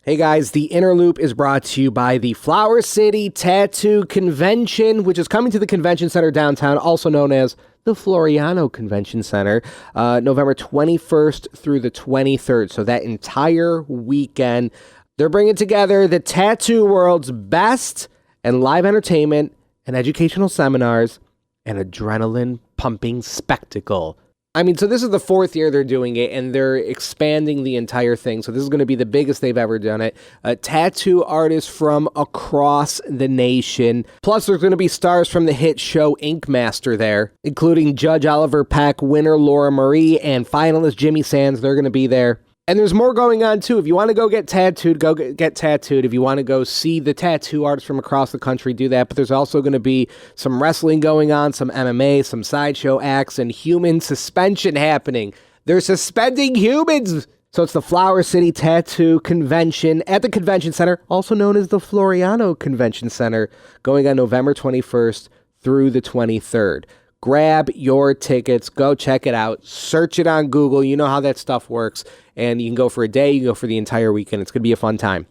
Hey guys, the Inner Loop is brought to you by the Flower City Tattoo Convention, which is coming to the Convention Center downtown, also known as the Floriano Convention Center, November 21st through the 23rd. So that entire weekend, they're bringing together the tattoo world's best and live entertainment and educational seminars and adrenaline-pumping spectacle. I mean, so this is the fourth year they're doing it, and they're expanding the entire thing. So this is going to be the biggest they've ever done it. Tattoo artists from across the nation. Plus, there's going to be stars from the hit show Ink Master there, including Judge Oliver Peck, winner Laura Marie, and finalist Jimmy Sands. They're going to be there. And there's more going on, too. If you want to go get tattooed, go get tattooed. If you want to go see the tattoo artists from across the country, do that. But there's also going to be some wrestling going on, some MMA, some sideshow acts, and human suspension happening. They're suspending humans! So it's the Flower City Tattoo Convention at the Convention Center, also known as the Floriano Convention Center, going on November 21st through the 23rd. Grab your tickets. Go check it out. Search it on Google. You know how that stuff works. And you can go for a day. You can go for the entire weekend. It's going to be a fun time.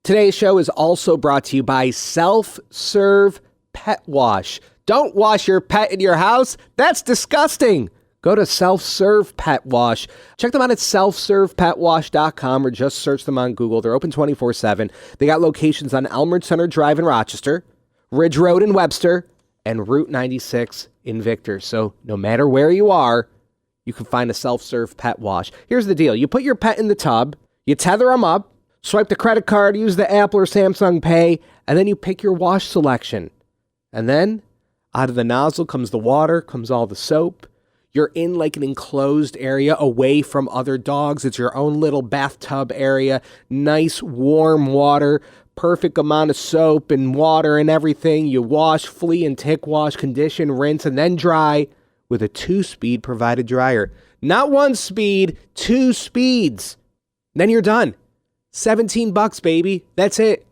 Today's show is also brought to you by Self-Serve Pet Wash. Don't wash your pet in your house. That's disgusting. Go to Self-Serve Pet Wash. Check them out at selfservepetwash.com or just search them on Google. They're open 24/7. They got locations on Elmwood Center Drive in Rochester, Ridge Road in Webster, and Route 96 in Victor. So no matter where you are, you can find a self-serve pet wash. Here's the deal. You put your pet in the tub, you tether them up, swipe the credit card, use the Apple or Samsung Pay, and then you pick your wash selection. And then out of the nozzle comes the water, comes all the soap. You're in like an enclosed area away from other dogs. It's your own little bathtub area. Nice warm water. Perfect amount of soap and water and everything. You wash, flea and tick wash, condition, rinse, and then dry with a 2-speed provided dryer. Not 1 speed, 2 speeds. Then you're done. $17, baby. That's it.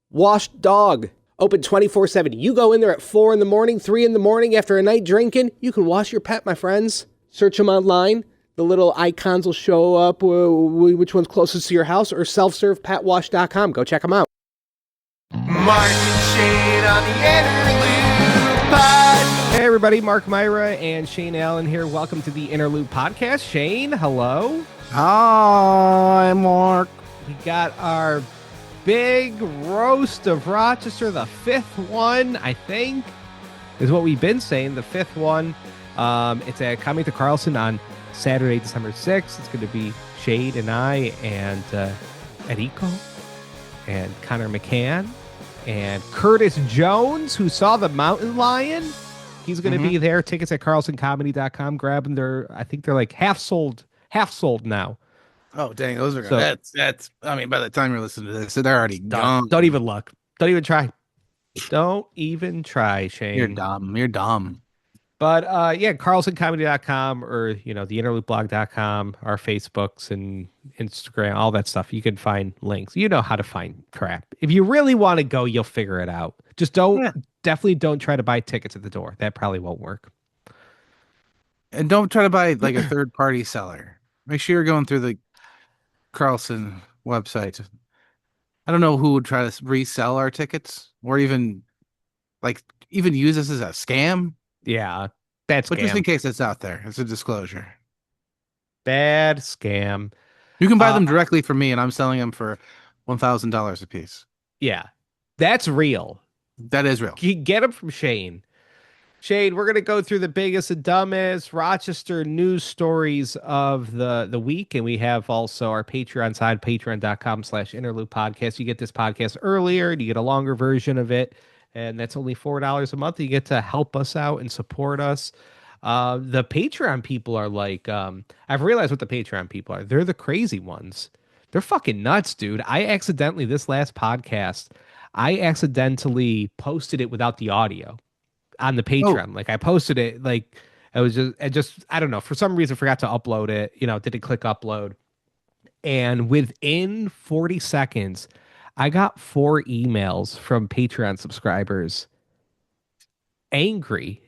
Washed dog. Open 24/7. You go in there at 4 in the morning, 3 in the morning after a night drinking. You can wash your pet, my friends. Search them online. The little icons will show up which one's closest to your house, or selfservepetwash.com. Go check them out. Mark and Shane on the Interlude Pod. Hey everybody, Mark Myra and Shane Allen here. Welcome to the Interlude Podcast. Shane, hello. Hi, Mark. We got our big roast of Rochester, the 5th one, I think, is what we've been saying, the 5th one. It's at Coming to Carlson on Saturday, December 6th. It's going to be Shade and I and Enrico and Connor McCann and Curtis Jones, who saw the mountain lion. He's going to be there. Tickets at carlsoncomedy.com. Grab them. I think they're like half sold now. Oh, dang. Those are good. That's, I mean, by the time you're listening to this, they're already gone. Don't even look. Don't even try. Don't even try, Shane. You're dumb. You're dumb. But yeah, carlsoncomedy.com or, theinterludeblog.com, our Facebooks and Instagram, all that stuff. You can find links. You know how to find crap. If you really want to go, you'll figure it out. Just definitely don't try to buy tickets at the door. That probably won't work. And don't try to buy like a third party seller. Make sure you're going through the Carlson website. I don't know who would try to resell our tickets or even use this as a scam. Yeah, bad scam. But just in case it's out there, it's a disclosure. Bad scam. You can buy them directly from me, and I'm selling them for $1,000 a piece. Yeah, that's real. That is real. You get them from Shane. Shane, we're going to go through the biggest and dumbest Rochester news stories of the week. And we have also our Patreon side, patreon.com/interlude podcast. You get this podcast earlier and you get a longer version of it. And that's only $4 a month. You get to help us out and support us. The Patreon people are like, I've realized what the Patreon people are. They're the crazy ones. They're fucking nuts, dude. This last podcast, I accidentally posted it without the audio on the Patreon. Like I posted it, like I don't know, for some reason forgot to upload it, didn't click upload. And within 40 seconds, I got 4 emails from Patreon subscribers angry.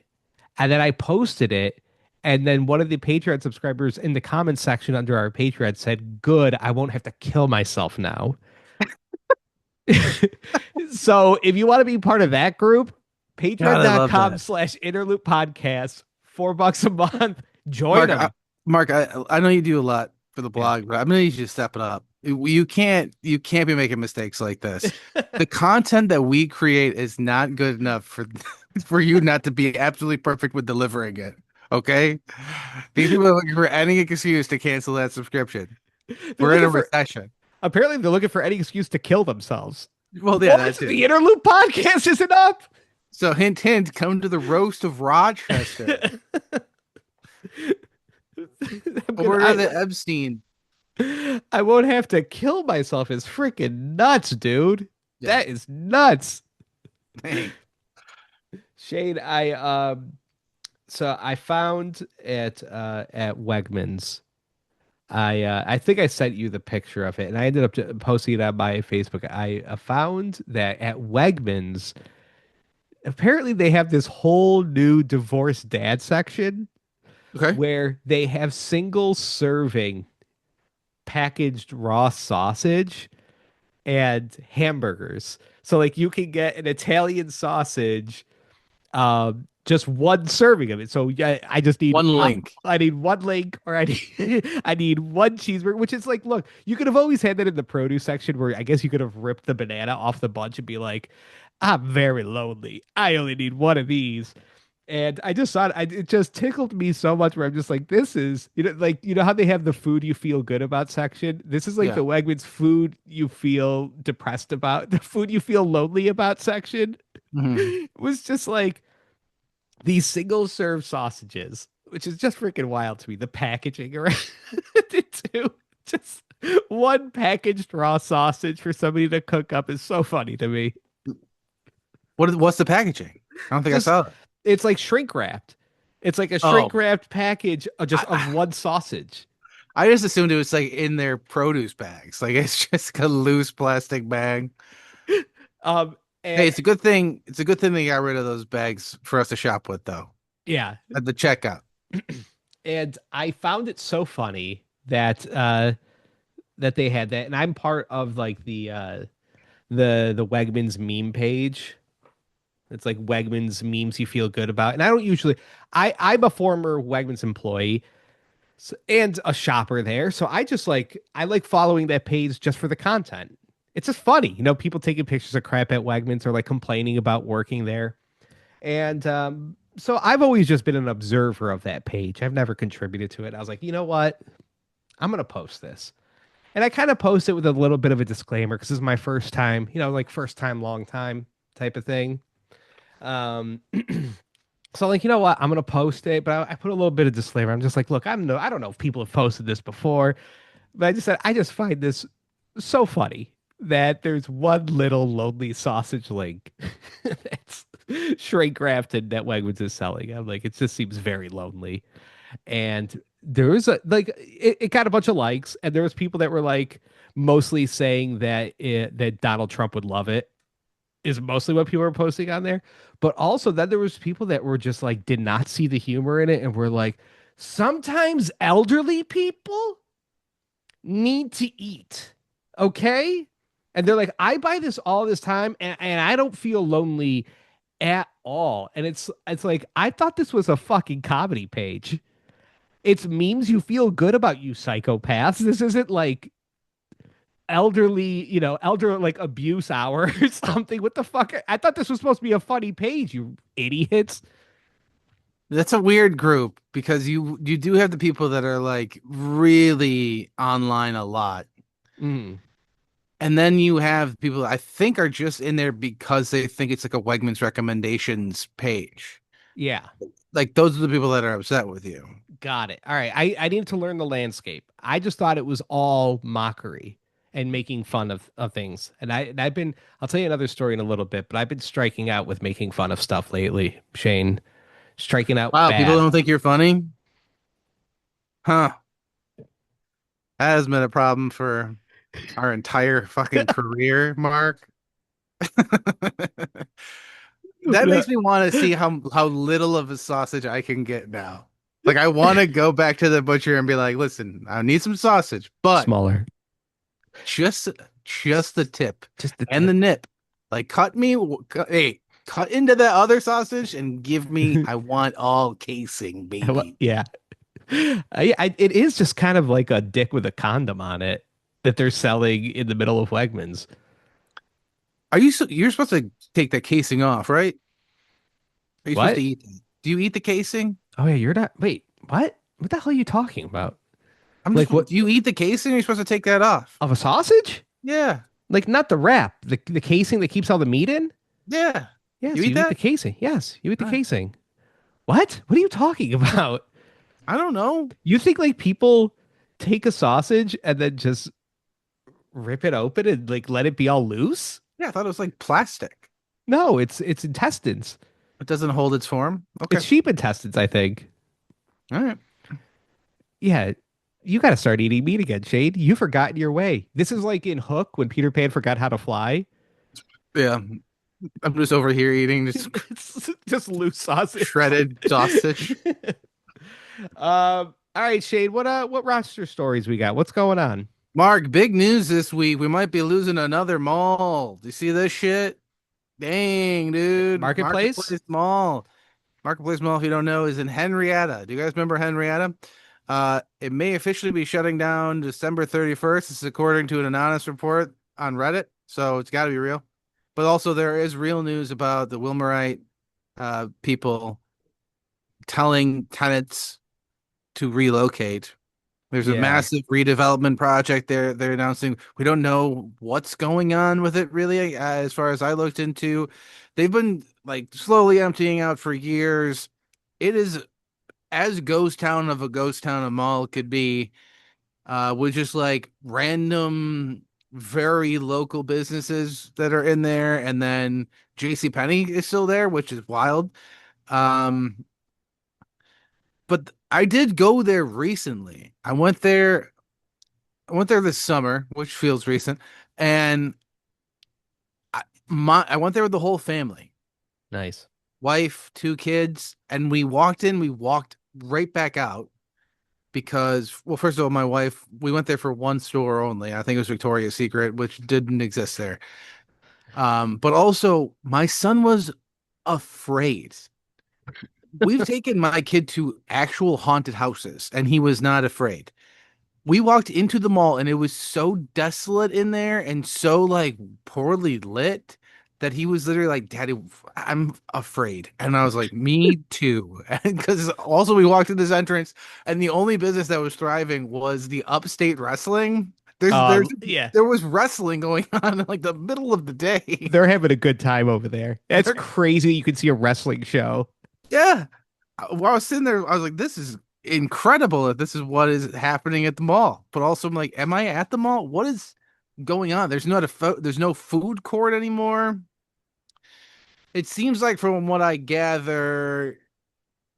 And then I posted it And then one of the Patreon subscribers in the comments section under our Patreon said, "Good, I won't have to kill myself now." So if you want to be part of that group, God, I love that. patreon.com/interloop podcast, $4 a month. Join Mark, them. I know you do a lot for the Yeah. blog, but I'm gonna need you to step it up. You can't be making mistakes like this. The content that we create is not good enough for for you not to be absolutely perfect with delivering it. Okay? These people are looking for any excuse to cancel that subscription. They're We're in looking a for recession. apparently they're looking for any excuse to kill themselves. Well, yeah, What? that too. The Interloop podcast isn't up? So hint, hint, come to the roast of Rochester. I'm gonna, Order the Epstein. I won't have to kill myself is freaking nuts, dude. Yeah. That is nuts. Dang. Shane, I found at Wegmans. I think I sent you the picture of it, and I ended up posting it on my Facebook. I found that at Wegmans, apparently they have this whole new divorced dad section Okay. where they have single serving packaged raw sausage and hamburgers. So like you can get an Italian sausage, just one serving of it. So yeah, I just need One link. I need one link, or I need I need one cheeseburger, which is like, look, you could have always had that in the produce section where I guess you could have ripped the banana off the bunch and be like, I'm very lonely. I only need one of these. And I just thought it just tickled me so much where I'm just like, this is, like, how they have the food you feel good about section? This is like Yeah. the Wegmans food you feel depressed about, the food you feel lonely about section. Mhm. It was just like these single serve sausages, which is just freaking wild to me. The packaging around it too. Just one packaged raw sausage for somebody to cook up is so funny to me. What's the packaging? I don't think I Just saw that. it's like shrink wrapped. It's like a Oh, shrink wrapped package of just of I, one sausage. I just assumed it was like in their produce bags. Like it's just a loose plastic bag. Um Hey, and it's a good thing. It's a good thing they got rid of those bags for us to shop with, though. yeah, At the checkout. and I found it so funny that that they had that, and I'm part of like the Wegmans meme page. It's like Wegmans memes you feel good about. And I don't usually I'm a former Wegmans employee and a shopper there. So I like following that page just for the content. It's just funny, people taking pictures of crap at Wegmans or like complaining about working there. And so I've always just been an observer of that page. I've never contributed to it. I was like, you know what? I'm gonna post this. And I kind of post it with a little bit of a disclaimer because this is my first time, like first time, long time type of thing. Um, so like, you know what? I'm gonna post it, but I put a little bit of disclaimer. I'm just like, look, I don't know if people have posted this before, but I just said I just find this so funny that there's one little lonely sausage link that's shrink wrapped and that Wegmans is selling. I'm like, it just seems very lonely. And there was it got a bunch of likes, and there was people that were like mostly saying that Donald Trump would love it is mostly what people were posting on there. But also then there was people that were just like did not see the humor in it and were like, sometimes elderly people need to eat. Okay? And they're like, I buy this all this time and I don't feel lonely at all. And it's like, I thought this was a fucking comedy page. It's memes you feel good about, you psychopaths. This isn't like elder like abuse hour or something. What the fuck? I thought this was supposed to be a funny page, you idiots. That's a weird group because you do have the people that are like really online a lot. Mm, And then you have people that I think are just in there because they think it's like a Wegmans recommendations page. yeah, Like those are the people that are upset with you. got it. All right. I needed to learn the landscape. I just thought it was all mockery and making fun of things. I've been, I'll tell you another story in a little bit, but I've been striking out with making fun of stuff lately, Shane. Striking out Wow, people bad. don't think you're funny? Huh. That has been a problem for our entire fucking career, Mark. That makes me want to see how little of a sausage I can get now. Like I want to go back to the butcher and be like, listen, I need some sausage, but Smaller. just just the tip Just the and the tip. nip. Like cut me, hey, cut into that other sausage and give me. I want all casing, baby. Yeah. It is just kind of like a dick with a condom on it that they're selling in the middle of Wegmans. Are you? You're supposed to take that casing off, right? Are you supposed to What? eat that? Do you eat the casing? Oh yeah, you're not. Wait, what? What the hell are you talking about? I'm just. Like what? Do you eat the casing? Or are you supposed to take that off? Of a sausage? Yeah, Like not the wrap, the casing that keeps all the meat in? yeah. You Yes, eat you eat the that? casing. Yes, you eat the Uh, casing. What? What are you talking about? I don't know. You think like people take a sausage and then just rip it open and like let it be all loose? Yeah, I thought it was like plastic. No, it's intestines. It doesn't hold its form. Okay. It's sheep intestines, I think. All right. Yeah, you got to start eating meat again, Shade. You've forgotten your way. This is like in Hook when Peter Pan forgot how to fly. Yeah. I'm just over here eating just It's just loose sausage. shredded sausage. All right, Shade. What roster stories we got? What's going on? Mark, big news this week. We might be losing another mall. Do you see this shit? Dang, dude. Marketplace? Marketplace Mall. Marketplace Mall, if you don't know, is in Henrietta. Do you guys remember Henrietta? It may officially be shutting down December 31st. This is according to an anonymous report on Reddit, so it's got to be real. But also, there is real news about the Wilmerite people telling tenants to relocate. There's a Yeah. massive redevelopment project they're announcing. We don't know what's going on with it really, as far as I looked into. They've been like slowly emptying out for years. It is as ghost town of a ghost town a mall could be, with just like random, very local businesses that are in there, and then J.C. Penney is still there, which is wild. Um, but I did go there recently. I went there this summer, which feels recent, and I went there with the whole family, Nice. wife, two kids, and we walked in, we walked right back out because, well, first of all, my wife, we went there for one store only. I think it was Victoria's Secret, which didn't exist there. But also my son was afraid. We've taken my kid to actual haunted houses, and he was not afraid. We walked into the mall and it was so desolate in there and so like poorly lit that he was literally like, Daddy, I'm afraid. And I was like, me too. Because also we walked in this entrance and the only business that was thriving was the upstate wrestling. Yeah. There was wrestling going on in like the middle of the day. They're having a good time over there. That's They're- crazy. You can see a wrestling show. yeah. While I was sitting there, I was like, this is incredible that this is what is happening at the mall. But also, I'm like, am I at the mall? What is going on? There's no food court anymore. It seems like, from what I gather,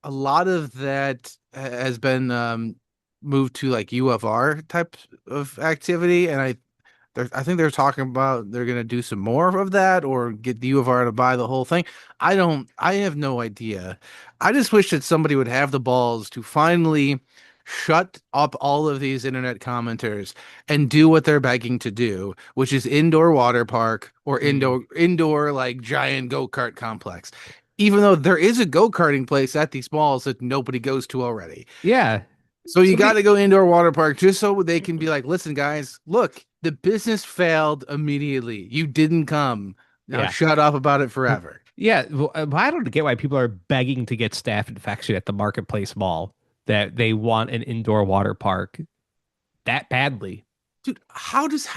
a lot of that has been moved to like U of R type of activity, and I think they're talking about they're gonna do some more of that or get the U of R to buy the whole thing. I have no idea. I just wish that somebody would have the balls to finally shut up all of these internet commenters and do what they're begging to do, which is indoor water park or indoor like giant go-kart complex. Even though there is a go-karting place at these malls that nobody goes to already. Yeah. So you got Somebody, to go indoor water park just so they can be like, listen, guys, look, the business failed immediately. You didn't come. Now yeah. shut up about it forever. Yeah. Well, I don't get why people are begging to get staph infection at the Marketplace Mall, that they want an indoor water park that badly. Dude, how is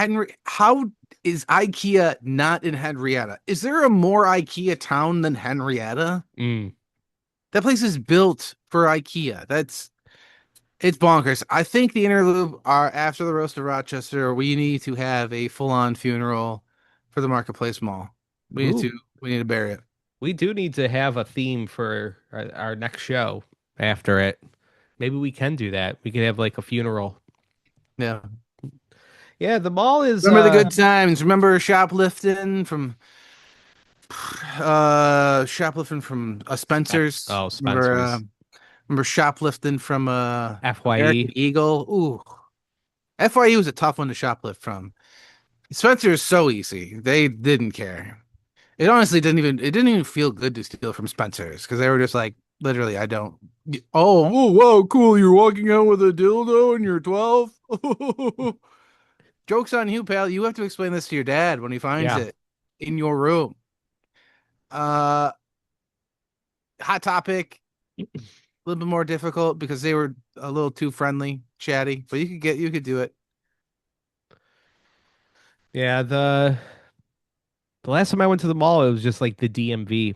IKEA not in Henrietta? Is there a more IKEA town than Henrietta? Mm. That place is built for IKEA. It's bonkers. I think the interlude are after the roast of Rochester. We need to have a full-on funeral for the Marketplace Mall. Ooh. We need to bury it. We do need to have a theme for our next show after it. Maybe we can do that. We could have like a funeral. Yeah. Yeah, the mall is Remember the good times. Remember shoplifting from a Spencer's. Oh, Remember, Spencer's. Remember shoplifting from American FYE. Eagle? Ooh, FYE was a tough one to shoplift from. Spencer is so easy. They didn't care. It honestly didn't even feel good to steal from Spencer's because they were just like, literally, I don't. Oh, whoa, cool. You're walking out with a dildo and you're 12? Joke's on you, pal. You have to explain this to your dad when he finds Yeah. it in your room. Uh, Hot Topic, a little bit more difficult because they were a little too friendly, chatty, but you could do it. Yeah, the last time I went to the mall, it was just like the DMV.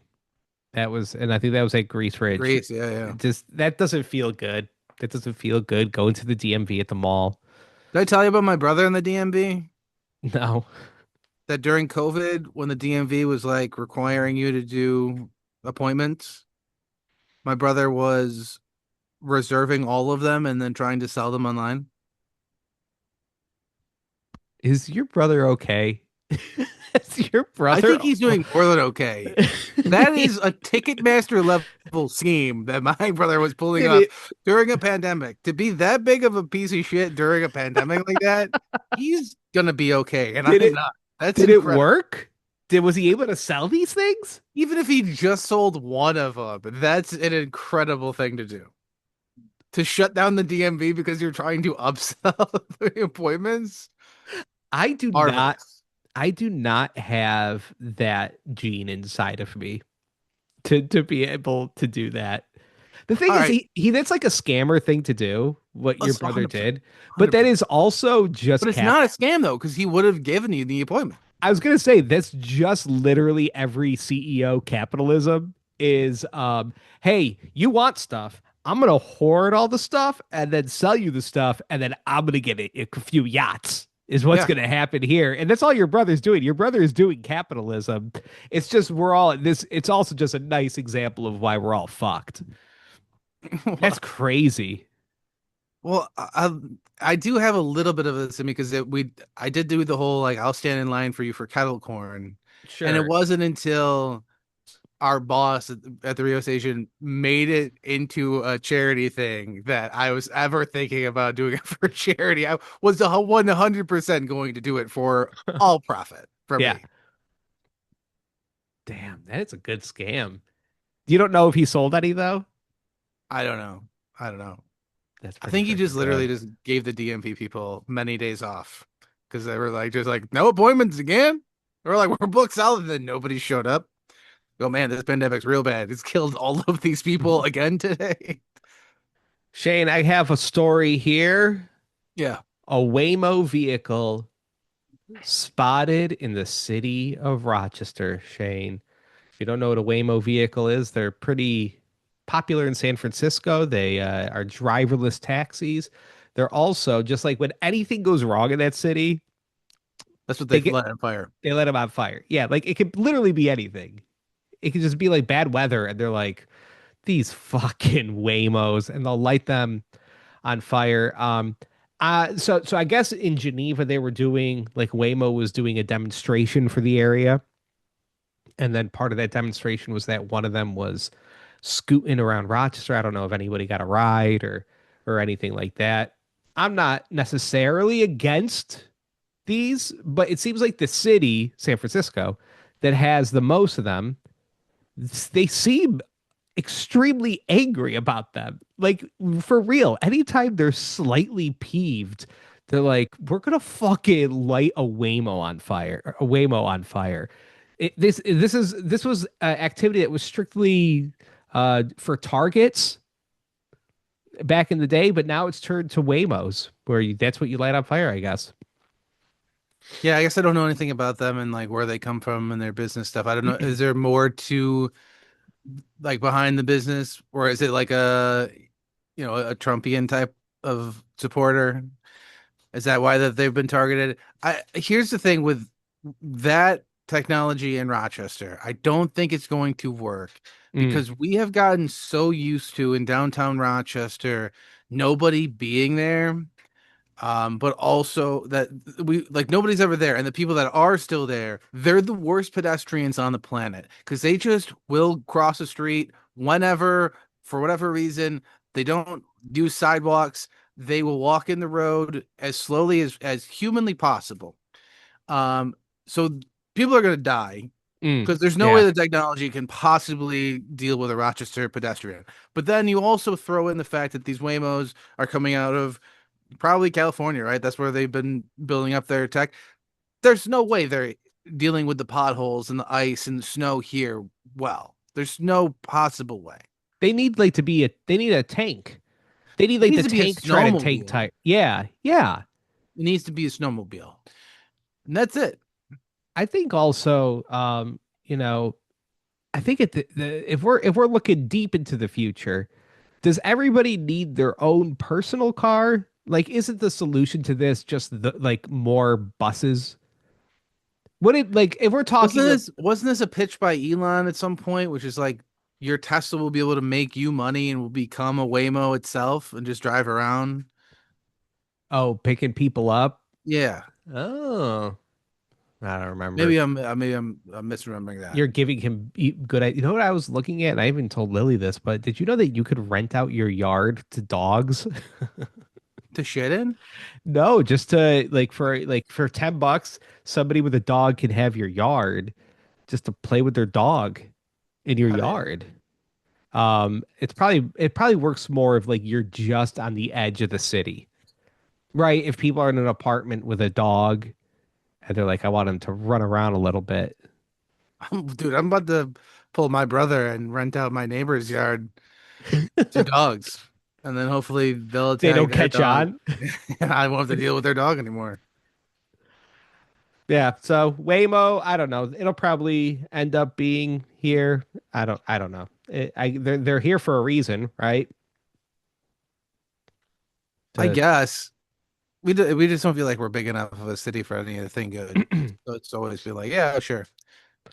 And I think that was at Grease Ridge. Great, yeah, yeah. It just that doesn't feel good. That doesn't feel good going to the DMV at the mall. Did I tell you about my brother in the DMV? No. That during COVID, when the DMV was like requiring you to do appointments, my brother was reserving all of them and then trying to sell them online. Is your brother okay? Is your I brother think he's doing more than okay. That is a Ticketmaster level scheme that my brother was pulling Did off it during a pandemic. To be that big of a piece of shit during a pandemic like that, he's gonna be okay. And did I'm it not. That's did it incredible. work? Was he able to sell these things? Even if he just sold one of them, that's an incredible thing to do. To shut down the DMV because you're trying to upsell the appointments. I do not Marvelous. I do not have that gene inside of me to be able to do that. The thing All is, right, he that's like a scammer thing to do, what your let's brother 100%. did, but that 100%. is also But just it's cap. not a scam though, because he would have given you the appointment. I was gonna say that's just literally every CEO capitalism is hey, you want stuff. I'm gonna hoard all the stuff and then sell you the stuff, and then I'm gonna get a few yachts. Is what's Yeah. gonna happen here. And that's all your brother's doing. Your brother is doing capitalism. It's just we're all this, it's also just a nice example of why we're all fucked. That's crazy. Well, I do have a little bit of this in me because I did do the whole like I'll stand in line for you for kettle corn, and it Sure. wasn't until our boss at the Rio station made it into a charity thing that I was ever thinking about doing it for charity. I was 100% going to do it for all profit from Yeah. me. Damn, that is a good scam. You don't know if he sold any though? I don't know. I don't know. That's I pretty think he just freaking literally good. just gave the DMP people many days off because they were like, just like, no appointments again. They were like, we're booked solid. And then nobody showed up. Oh man, this pandemic's real bad. It's killed all of these people again today. Shane, I have a story here. Yeah. A Waymo vehicle spotted in the city of Rochester, Shane. If you don't know what a Waymo vehicle is, they're pretty popular in San Francisco. They are driverless taxis. They're also just like when anything goes wrong in that city, That's what they they get let on fire. they let them on fire. Yeah, like it could literally be anything. It could just be like bad weather, and they're like these fucking Waymos, and they'll light them on fire. So I guess in Geneva they were doing like Waymo was doing a demonstration for the area, and then part of that demonstration was that one of them was scooting around Rochester. I don't know if anybody got a ride or anything like that. I'm not necessarily against these, but it seems like the city, San Francisco, that has the most of them, they seem extremely angry about them. Like for real, anytime they're slightly peeved, they're like, "We're gonna fucking light a Waymo on fire, a Waymo on fire." This was activity that was strictly for targets back in the day, but now it's turned to Waymos, where that's what you light on fire, I guess. Yeah, I guess I don't know anything about them and like where they come from and their business stuff. I don't know. Is there more to like behind the business, or is it like a Trumpian type of supporter? Is that why that they've been targeted? Here's the thing with that technology in Rochester. I don't think it's going to work Mm, because we have gotten so used to in downtown Rochester nobody being there. But also that we like nobody's ever there, and the people that are still there, they're the worst pedestrians on the planet because they just will cross the street whenever, for whatever reason. They don't use sidewalks. They will walk in the road as slowly as humanly possible. Um, so people are going to die Mm, because there's no way yeah. the technology can possibly deal with a Rochester pedestrian. But then you also throw in the fact that these Waymos are coming out of probably California, right? That's where they've been building up their tech. There's no way they're dealing with the potholes and the ice and the snow here well. There's no possible way. They need like to be a they need a tank. They need It like needs the to be a tank tread and tank snowmobile. type. Yeah, yeah. It needs to be a snowmobile. And that's it. I think also, you know, I think if we're looking deep into the future, does everybody need their own personal car? Like, isn't the solution to this just like more buses? Would it like if we're Wasn't talking of this a pitch by Elon at some point, which is like your Tesla will be able to make you money and will become a Waymo itself and just drive around? picking people up? Yeah. Oh, I don't remember. Maybe I'm misremembering that. You're giving him good. You know what I was looking at, and I even told Lily this, but did you know that you could rent out your yard to dogs? To shit in? No, just to like for $10, somebody with a dog can have your yard just to play with their dog in your I, yard. It probably works more if like you're just on the edge of the city, right? If people are in an apartment with a dog and they're like, I want him to run around a little bit. dude, I'm about to pull my brother and rent out my neighbor's yard to dogs. And then hopefully they'll They attack don't their catch dog. on. And I won't have to deal with their dog anymore. Yeah, so Waymo, I don't know. It'll probably end up being here. I don't know. They're here for a reason, right? I To guess we just don't feel like we're big enough of a city for anything good. So it's always feel like, yeah, sure. All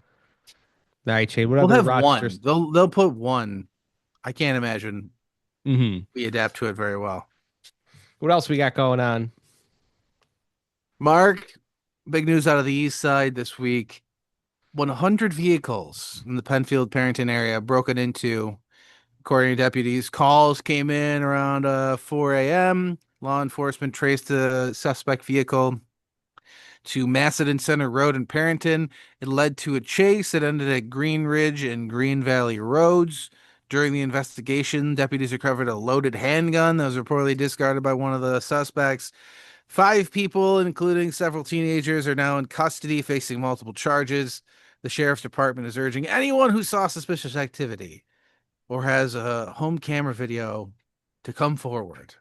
right, Shane, what We'll other have Rochester? one. They'll put one. I can't imagine Hmm. we adapt to it very well. What else we got going on? Mark, big news out of the east side this week. 100 vehicles in the Penfield Perinton area broken into, according to deputies. Calls came in around 4 a.m. Law enforcement traced the suspect vehicle to Macedon Center Road in Perinton. It led to a chase that ended at Green Ridge and Green Valley Roads. During the investigation, deputies recovered a loaded handgun that was reportedly discarded by one of the suspects. 5 people, including several teenagers, are now in custody facing multiple charges. The sheriff's department is urging anyone who saw suspicious activity or has a home camera video to come forward.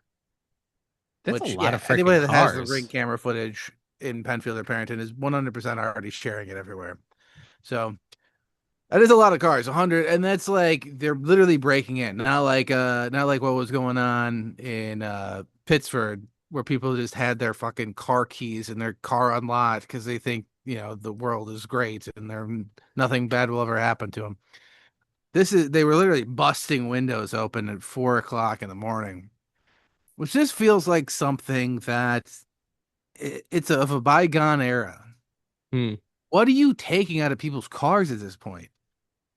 That's a Which, lot yeah, of freaking anybody that has the ring cars. camera footage in Penfield or Perinton is 100% already sharing it everywhere. So that is a lot of cars, 100, and that's like they're literally breaking in. Not like what was going on in Pittsford, where people just had their fucking car keys in their car unlocked because they think, the world is great and nothing bad will ever happen to them. They were literally busting windows open at 4 o'clock in the morning, which just feels like something that it's of a bygone era. Hmm. What are you taking out of people's cars at this point?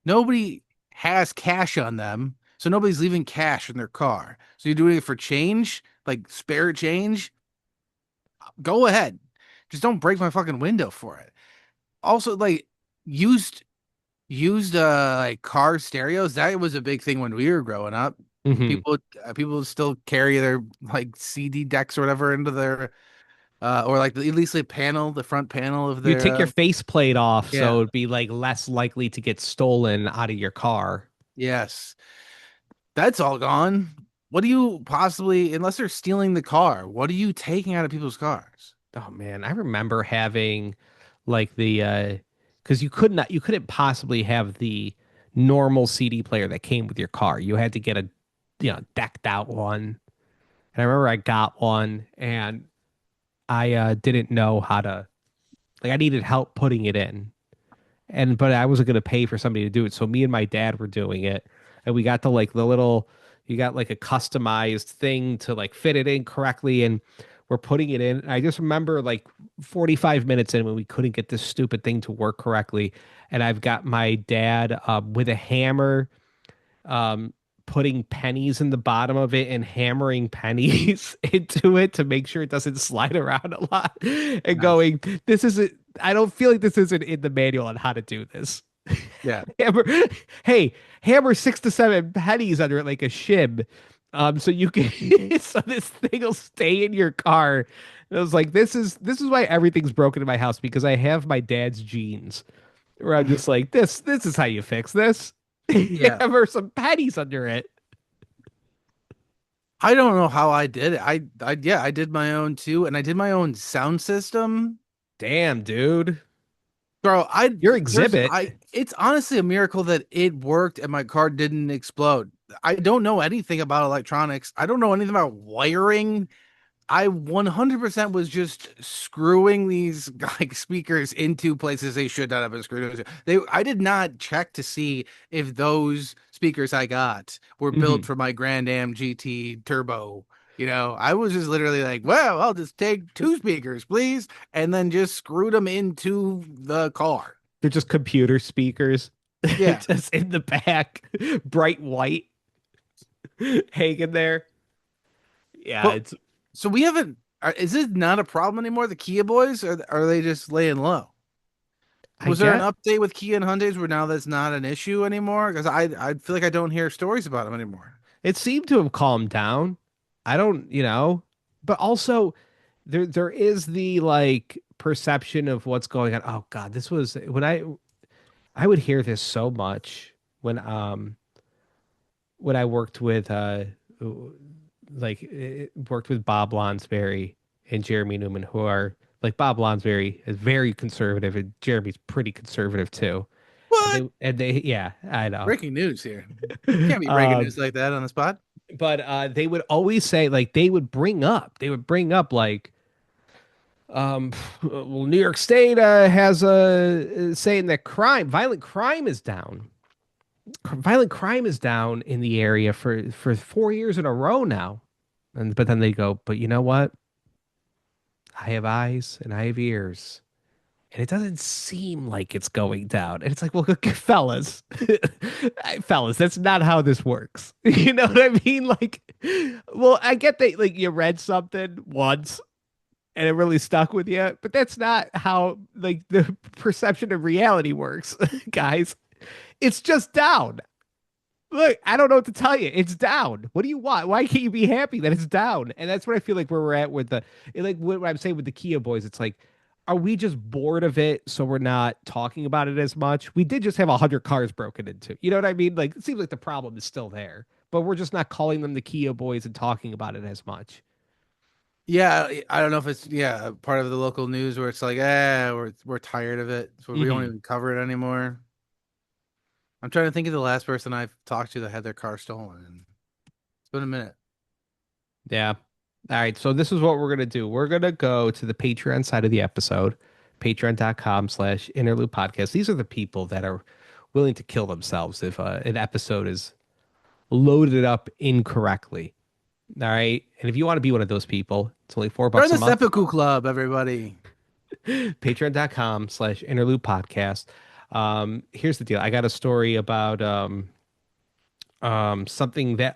Nobody has cash on them, so nobody's leaving cash in their car. So you're doing it for change, like spare change? Go ahead. Just don't break my fucking window for it. Also, like used like car stereos, that was a big thing when we were growing up. Hmm. People still carry their like CD decks or whatever into their or like at least the front panel of You their take your faceplate off so yeah. it'd be like less likely to get stolen out of your car. Yes. That's all gone. What do you possibly, unless they're stealing the car, what are you taking out of people's cars? Oh man, I remember having like the because you couldn't possibly have the normal CD player that came with your car. You had to get a decked out one. And I remember I got one and I didn't know how to like I needed help putting it in. And but I wasn't gonna pay for somebody to do it. So me and my dad were doing it. And we got the little you got like a customized thing to like fit it in correctly and we're putting it in. And I just remember like 45 minutes in when we couldn't get this stupid thing to work correctly. And I've got my dad with a hammer putting pennies in the bottom of it and hammering pennies into it to make sure it doesn't slide around a lot and Nice. going, this isn't, I don't feel like this isn't in the manual on how to do this. Yeah. Hammer, hey, hammer 6 to 7 pennies under it like a shim. So you can so this thing will stay in your car. And I was like, this is why everything's broken in my house because I have my dad's genes. Where I'm just like, this is how you fix this. You Yeah. hammer some pennies under it. I don't know how I did it. Yeah, I did my own too, and I did my own sound system. Damn, dude. Bro, Your exhibit. it's honestly a miracle that it worked and my car didn't explode. I don't know anything about electronics. I don't know anything about wiring. I 100% was just screwing these like speakers into places they should not have been screwed into. I did not check to see if those speakers I got were built Mhm. for my Grand Am GT Turbo. I was just literally like, well, I'll just take two speakers, please, and then just screwed them into the car. They're just computer speakers. Yeah. Just in the back. Bright white. Hanging there. Yeah, But it's so we haven't, is it not a problem anymore? The Kia boys, or are they just laying low? I Was there an get update with Kia and Hyundai's where now that's not an issue anymore? Because I feel like I don't hear stories about them anymore. it seemed to have calmed down. I don't, but also there is the like perception of what's going on. Oh God, this was when I would hear this so much when I worked with worked with Bob Lonsberry and Jeremy Newman, who are like Bob Lonsberry is very conservative and Jeremy's pretty conservative too. And What? they yeah, I know. Breaking news here. Can't be breaking Um, news like that on the spot. but they would always say like they would bring up like well, New York State has a saying that violent crime is down. Violent crime is down in the area for 4 years in a row now. And but then they go, but you know what? I have eyes and I have ears. And it doesn't seem like it's going down. And it's like, well, fellas, fellas, that's not how this works. You know what I mean? Like, well, I get that like you read something once and it really stuck with you, but that's not how like the perception of reality works, guys. It's just down. Look, I don't know what to tell you. It's down. What do you want? Why can't you be happy that it's down? And that's what I feel like where we're at with like what I'm saying with the Kia boys. It's like, are we just bored of it? So we're not talking about it as much. We did just have 100 cars broken into. You know what I mean? Like it seems like the problem is still there, but we're just not calling them the Kia boys and talking about it as much. Yeah, I don't know if it's part of the local news where it's like, we're tired of it, so we don't Mhm. even cover it anymore. I'm trying to think of the last person I've talked to that had their car stolen, and it's been a minute. Yeah. All right. So this is what we're gonna do. We're gonna go to the Patreon side of the episode, patreon.com/interlude podcast. These are the people that are willing to kill themselves if an episode is loaded up incorrectly. All right. And if you want to be one of those people, it's only $4 Join a the month. Seppuku Club, everybody. Patreon.com/interlude podcast. Here's the deal. I got a story about something that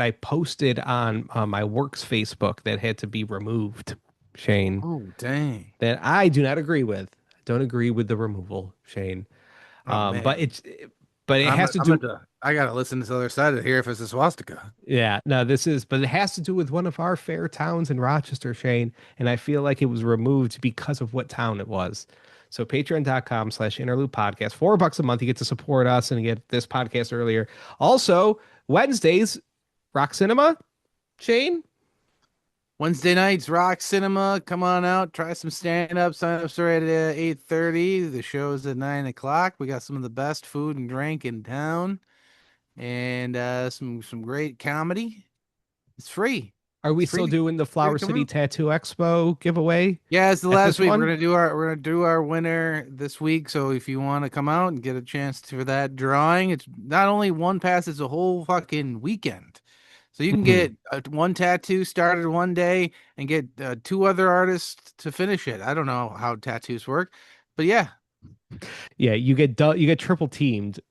I posted on my work's Facebook that had to be removed, Shane, Oh, dang. that I do not agree with. I don't agree with the removal, Shane. Oh, But man. it has to do. I gotta listen to the other side to hear if it's a swastika. Yeah, no, but it has to do with one of our fair towns in Rochester, Shane, and I feel like it was removed because of what town it was. So patreon.com/interlude podcast, $4 a month. You get to support us and get this podcast earlier. Also, Wednesdays, Rock Cinema, Shane. Wednesday nights, Rock Cinema. Come on out, try some stand-up. Sign-ups are at 8:30. The show's at 9 o'clock. We got some of the best food and drink in town, and some great comedy. It's free. Are we It's free still doing the Flower come City out. Tattoo Expo giveaway Yeah, it's the at last this week. one? We're gonna do our winner this week. So if you want to come out and get a chance for that drawing, it's not only one pass, it's a whole fucking weekend. So you can Mhm. get one tattoo started one day and get two other artists to finish it. I don't know how tattoos work, but yeah, Yeah, you get triple teamed.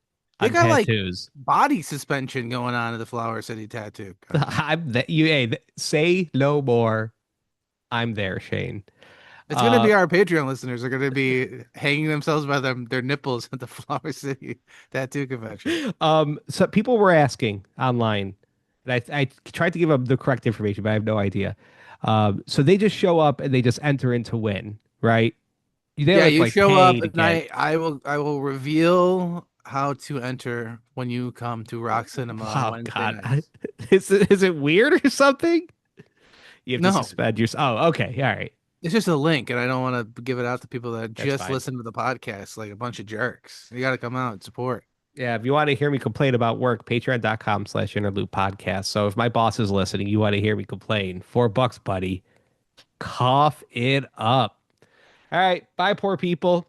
They on got like tattoos. body suspension going on at the Flower City Tattoo Company. Say no more. I'm there, Shane. It's gonna be our Patreon listeners are gonna be hanging themselves by their nipples at the Flower City Tattoo Convention. So people were asking online, and I tried to give them the correct information, but I have no idea. So they just show up and they just enter in to win, right? They don't Yeah, have to you like show up pay to and get. I will reveal how to enter when you come to Rock Cinema on Oh Wednesday God, nights. is it weird or something? You have to No, suspend your. Oh, okay, all right, it's just a link, and I don't want to give it out to people that that's just fine. listen to the podcast like a bunch of jerks. You got to come out and support. Yeah, if you want to hear me complain about work, patreon.com/interlude podcast. So if my boss is listening, you want to hear me complain, $4, buddy. Cough it up. All right, bye, poor people.